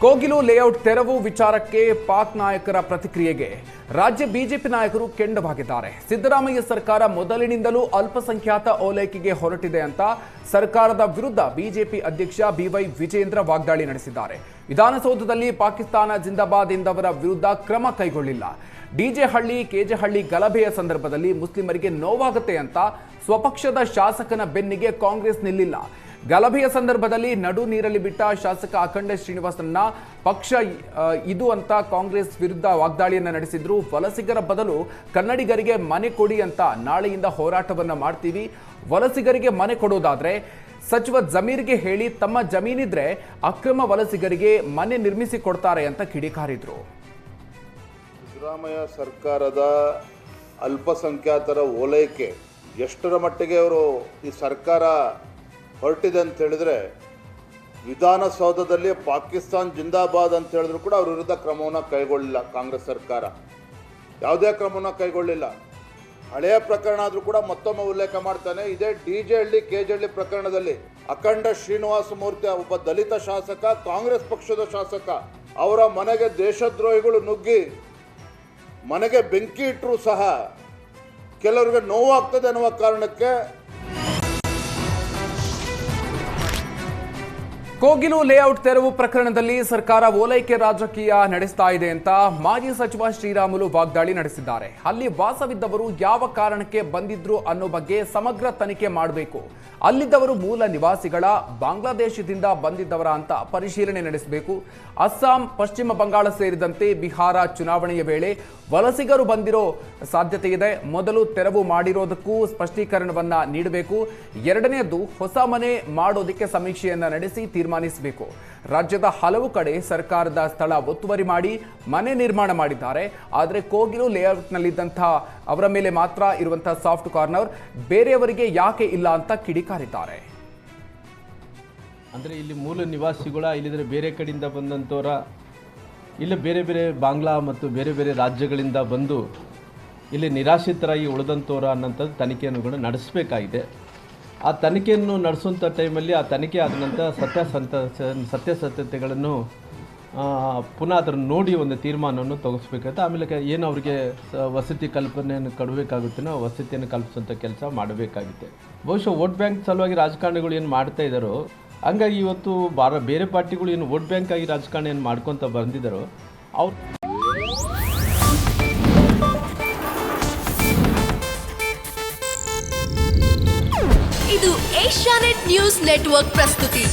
Kogilu layout ತೆರವು ವಿಚಾರಕ್ಕೆ ಪಾಕ್ ನಾಯಕರ ಪ್ರತಿಕ್ರಿಯೆಗೆ ರಾಜ್ಯ ಬಿಜೆಪಿ ನಾಯಕರು ಕೆಂಡವಾಗಿದ್ದಾರೆ. ಸಿದ್ದರಾಮಯ್ಯ ಸರ್ಕಾರ ಮೊದಲಿನಿಂದಲೂ ಅಲ್ಪಸಂಖ್ಯಾತ ಓಲೈಕೆಗೆ ಹೊರಟಿದೆ ಅಂತ ಸರ್ಕಾರದ ವಿರುದ್ಧ ಬಿಜೆಪಿ ಅಧ್ಯಕ್ಷ ಬಿವೈ ವಿಜೇಂದ್ರ ವಾಗ್ದಾಳಿ ನಡೆಸಿದ್ದಾರೆ. ವಿಧಾನಸೌಧದಲ್ಲಿ ಪಾಕಿಸ್ತಾನ ಜಿಂದಾಬಾದ್ ಎಂದವರ ವಿರುದ್ಧ ಕ್ರಮ ಕೈಗೊಳ್ಳಿಲ್ಲ. ಡಿಜೆ ಹಳ್ಳಿ ಕೆಜೆ ಹಳ್ಳಿ ಗಲಭೆಯ ಸಂದರ್ಭದಲ್ಲಿ ಮುಸ್ಲಿಮರಿಗೆ ನೋವಾಗುತ್ತೆ ಅಂತ ಸ್ವಪಕ್ಷದ ಶಾಸಕನ ಬೆನ್ನಿಗೆ ಕಾಂಗ್ರೆಸ್ ನಿಲ್ಲಿಲ್ಲ. ಗಲಭೆಯ ಸಂದರ್ಭದಲ್ಲಿ ನಡು ನೀರಲ್ಲಿ ಬಿಟ್ಟ ಶಾಸಕ ಅಖಂಡ ಶ್ರೀನಿವಾಸನ್ನ ಪಕ್ಷ ಇದು ಅಂತ ಕಾಂಗ್ರೆಸ್ ವಿರುದ್ಧ ವಾಗ್ದಾಳಿಯನ್ನ ನಡೆಸಿದ್ರು. ವಲಸಿಗರ ಬದಲು ಕನ್ನಡಿಗರಿಗೆ ಮನೆ ಕೊಡಿ ಅಂತ ನಾಳೆಯಿಂದ ಹೋರಾಟವನ್ನ ಮಾಡ್ತೀವಿ. ವಲಸಿಗರಿಗೆ ಮನೆ ಕೊಡೋದಾದ್ರೆ ಸಚಿವ ಜಮೀರ್ಗೆ ಹೇಳಿ ತಮ್ಮ ಜಮೀನಿದ್ರೆ ಅಕ್ರಮ ವಲಸಿಗರಿಗೆ ಮನೆ ನಿರ್ಮಿಸಿ ಕೊಡ್ತಾರೆ ಅಂತ ಕಿಡಿಕಾರಿದ್ರು. ಸಿದ್ದರಾಮಯ್ಯ ಸರ್ಕಾರದ ಅಲ್ಪಸಂಖ್ಯಾತರ ಓಲೈಕೆ ಎಷ್ಟರ ಮಟ್ಟಿಗೆ ಅವರು ಈ ಸರ್ಕಾರ ಹೊರಟಿದೆ ಅಂತ ಹೇಳಿದ್ರೆ, ವಿಧಾನಸೌಧದಲ್ಲಿ ಪಾಕಿಸ್ತಾನ್ ಜಿಂದಾಬಾದ್ ಅಂತ ಹೇಳಿದ್ರು ಕೂಡ ಅವ್ರ ವಿರುದ್ಧ ಕ್ರಮವನ್ನು ಕೈಗೊಳ್ಳಿಲ್ಲ. ಕಾಂಗ್ರೆಸ್ ಸರ್ಕಾರ ಯಾವುದೇ ಕ್ರಮವನ್ನು ಕೈಗೊಳ್ಳಿಲ್ಲ. ಹಳೆಯ ಪ್ರಕರಣ ಆದರೂ ಕೂಡ ಮತ್ತೊಮ್ಮೆ ಉಲ್ಲೇಖ ಮಾಡ್ತಾನೆ. ಇದೇ ಡಿಜೆ ಹಳ್ಳಿ ಕೆಜೆ ಹಳ್ಳಿ ಪ್ರಕರಣದಲ್ಲಿ ಅಖಂಡ ಶ್ರೀನಿವಾಸ ಮೂರ್ತಿ ಒಬ್ಬ ದಲಿತ ಶಾಸಕ, ಕಾಂಗ್ರೆಸ್ ಪಕ್ಷದ ಶಾಸಕ, ಅವರ ಮನೆಗೆ ದೇಶದ್ರೋಹಿಗಳು ನುಗ್ಗಿ ಮನೆಗೆ ಬೆಂಕಿ ಇಟ್ಟರೂ ಸಹ ಕೆಲವರಿಗೆ ನೋವಾಗ್ತದೆ ಅನ್ನುವ ಕಾರಣಕ್ಕೆ ಕೋಗಿಲು ಲೇಔಟ್ ತೆರವು ಪ್ರಕರಣದಲ್ಲಿ ಸರ್ಕಾರ ಓಲೈಕೆ ರಾಜಕೀಯ ನಡೆಸ್ತಾ ಇದೆ ಅಂತ ಮಾಜಿ ಸಚಿವ ಶ್ರೀರಾಮುಲು ವಾಗ್ದಾಳಿ ನಡೆಸಿದ್ದಾರೆ. ಅಲ್ಲಿ ವಾಸವಿದ್ದವರು ಯಾವ ಕಾರಣಕ್ಕೆ ಬಂದಿದ್ರು ಅನ್ನೋ ಬಗ್ಗೆ ಸಮಗ್ರ ತನಿಖೆ ಮಾಡಬೇಕು. ಅಲ್ಲಿದ್ದವರು ಮೂಲ ನಿವಾಸಿಗಳ, ಬಾಂಗ್ಲಾದೇಶದಿಂದ ಬಂದಿದ್ದವರ ಅಂತ ಪರಿಶೀಲನೆ ನಡೆಸಬೇಕು. ಅಸ್ಸಾಂ, ಪಶ್ಚಿಮ ಬಂಗಾಳ ಸೇರಿದಂತೆ ಬಿಹಾರ ಚುನಾವಣೆಯ ವೇಳೆ ವಲಸಿಗರು ಬಂದಿರೋ ಸಾಧ್ಯತೆ ಇದೆ. ಮೊದಲು ತೆರವು ಮಾಡಿರೋದಕ್ಕೂ ಸ್ಪಷ್ಟೀಕರಣವನ್ನ ನೀಡಬೇಕು. ಎರಡನೆಯದು, ಹೊಸ ಮನೆ ಮಾಡೋದಕ್ಕೆ ಸಮೀಕ್ಷೆಯನ್ನ ನಡೆಸಿ ತೀರ್ಮಾನಿಸಬೇಕು. ರಾಜ್ಯದ ಹಲವು ಕಡೆ ಸರ್ಕಾರದ ಸ್ಥಳ ಒತ್ತುವರಿ ಮಾಡಿ ಮನೆ ನಿರ್ಮಾಣ ಮಾಡಿದ್ದಾರೆ. ಆದರೆ ಕೋಗಿಲು ಲೇಔಟ್ನಲ್ಲಿದ್ದಂತಹ ಅವರ ಮೇಲೆ ಮಾತ್ರ ಇರುವಂತಹ ಸಾಫ್ಟ್ ಕಾರ್ನರ್, ಬೇರೆಯವರಿಗೆ ಯಾಕೆ ಇಲ್ಲ ಅಂತ ಕಿಡಿಕಾರಿದ್ದಾರೆ. ಅಂದರೆ ಇಲ್ಲಿ ಮೂಲ ನಿವಾಸಿಗಳ, ಇಲ್ಲಿದ್ರೆ ಬೇರೆ ಕಡೆಯಿಂದ ಬಂದಂಥವರ, ಇಲ್ಲಿ ಬೇರೆ ಬೇರೆ ಬಾಂಗ್ಲಾ ಮತ್ತು ಬೇರೆ ಬೇರೆ ರಾಜ್ಯಗಳಿಂದ ಬಂದು ಇಲ್ಲಿ ನಿರಾಶ್ರಿತರಾಗಿ ಉಳಿದಂಥವ್ರ ಅನ್ನೋಂಥದ್ದು ತನಿಖೆಯನ್ನು ಕೂಡ ನಡೆಸಬೇಕಾಗಿದೆ. ಆ ತನಿಖೆಯನ್ನು ನಡೆಸುವಂಥ ಟೈಮಲ್ಲಿ ಆ ತನಿಖೆ ಆದ ನಂತರ ಸತ್ಯಾಸತ್ಯತೆಗಳನ್ನು ಪುನಃ ಅದನ್ನು ನೋಡಿ ಒಂದು ತೀರ್ಮಾನವನ್ನು ತೆಗೆಸ್ಬೇಕಾಗುತ್ತೆ. ಆಮೇಲೆ ಏನು ಅವರಿಗೆ ವಸತಿ ಕಲ್ಪನೆಯನ್ನು ಕೊಡಬೇಕಾಗುತ್ತೋ ವಸತಿಯನ್ನು ಕಲ್ಪಿಸುವಂಥ ಕೆಲಸ ಮಾಡಬೇಕಾಗುತ್ತೆ. ಬಹುಶಃ ವೋಟ್ ಬ್ಯಾಂಕ್ ಸಲುವಾಗಿ ರಾಜಕಾರಣಿಗಳು ಏನು ಮಾಡ್ತಾ ಇದ್ದಾರೋ, ಹಂಗಾಗಿ ಇವತ್ತು ಬೇರೆ ಪಾರ್ಟಿಗಳು ಏನು ವೋಟ್ ಬ್ಯಾಂಕ್ ಆಗಿ ರಾಜಕಾರಣ ಏನು ಮಾಡ್ಕೊತ ಬಂದಿದ್ದಾರೋ ಅವ್ರು ಇದು ಏಷ್ಯಾನೆಟ್ ನ್ಯೂಸ್ ನೆಟ್ವರ್ಕ್ ಪ್ರಸ್ತುತಿ.